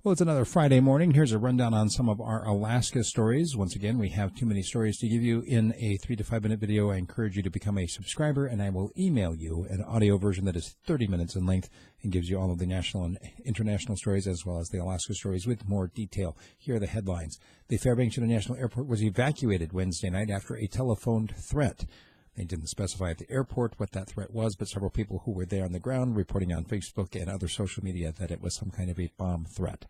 Well, it's another Friday morning. Here's a rundown on some of our Alaska stories. Once again, we have too many stories to give you in a 3 to 5 minute video. I encourage you to become a subscriber, and I will email you an audio version that is 30 minutes in length and gives you all of the national and international stories as well as the Alaska stories with more detail. Here are the headlines. The Fairbanks International Airport was evacuated Wednesday night after a telephoned threat. They didn't specify at the airport what that threat was, but several people who were there on the ground reporting on Facebook and other social media that it was some kind of a bomb threat.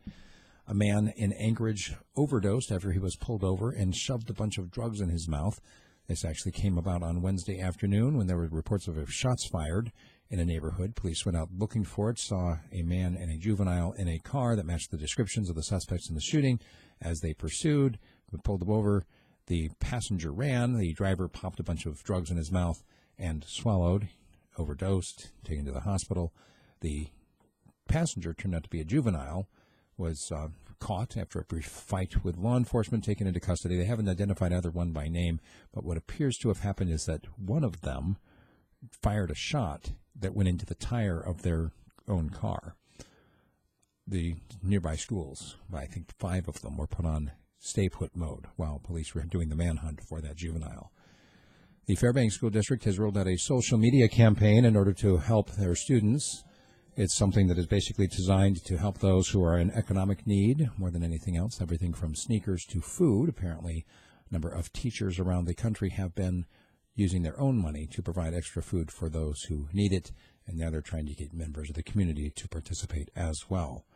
A man in Anchorage overdosed after he was pulled over and shoved a bunch of drugs in his mouth. This actually came about on Wednesday afternoon when there were reports of shots fired in a neighborhood. Police went out looking for it, saw a man and a juvenile in a car that matched the descriptions of the suspects in the shooting. As they pursued, pulled them over. The passenger ran. The driver popped a bunch of drugs in his mouth and swallowed, overdosed, taken to the hospital. The passenger turned out to be a juvenile, was caught after a brief fight with law enforcement, taken into custody. They haven't identified either one by name, but what appears to have happened is that one of them fired a shot that went into the tire of their own car. The nearby schools, I think 5 of them, were put on stay-put mode while police were doing the manhunt for that juvenile. The Fairbanks School District has rolled out a social media campaign in order to help their students. It's something that is basically designed to help those who are in economic need more than anything else, everything from sneakers to food. Apparently, a number of teachers around the country have been using their own money to provide extra food for those who need it, and now they're trying to get members of the community to participate as well.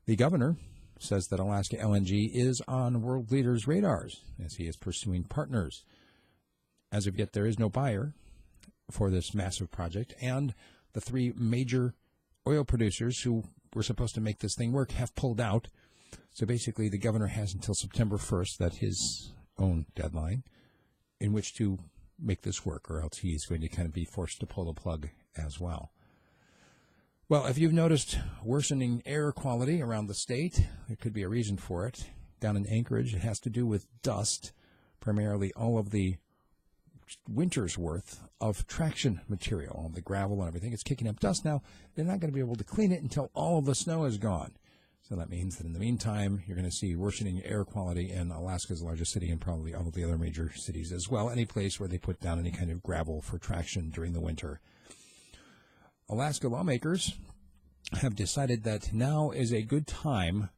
The governor says that Alaska LNG is on world leaders' radars as he is pursuing partners. As of yet, there is no buyer for this massive project, and the 3 major oil producers who were supposed to make this thing work have pulled out. So basically, the governor has until September 1st, that's his own deadline, in which to make this work, or else he's going to kind of be forced to pull the plug as well. Well, if you've noticed worsening air quality around the state, there could be a reason for it. Down in Anchorage, it has to do with dust, primarily all of the winter's worth of traction material, all the gravel and everything. It's kicking up dust now. They're not going to be able to clean it until all of the snow is gone. So that means that in the meantime, you're going to see worsening air quality in Alaska's largest city and probably all of the other major cities as well, any place where they put down any kind of gravel for traction during the winter. Alaska lawmakers have decided that now is a good time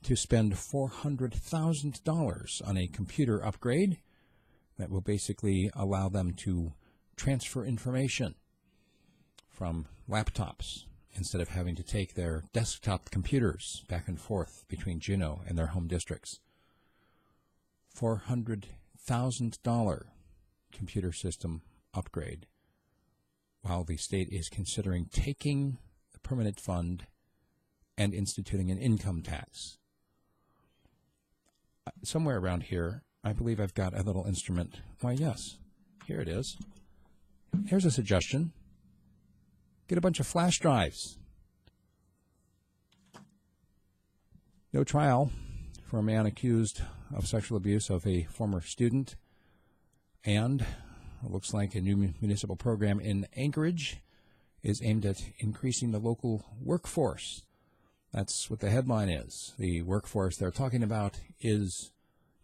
to spend $400,000 on a computer upgrade that will basically allow them to transfer information from laptops instead of having to take their desktop computers back and forth between Juneau and their home districts. $400,000 computer system upgrade, while the state is considering taking the permanent fund and instituting an income tax. Somewhere around here, I believe I've got a little instrument. Why, yes, here it is. Here's a suggestion. Get a bunch of flash drives. No trial for a man accused of sexual abuse of a former student, and it looks like a new municipal program in Anchorage is aimed at increasing the local workforce. That's what the headline is. The workforce they're talking about is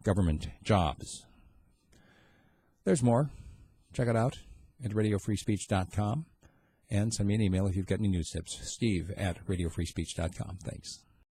government jobs. There's more. Check it out at radiofreespeech.com and send me an email if you've got any news tips. Steve at radiofreespeech.com. Thanks.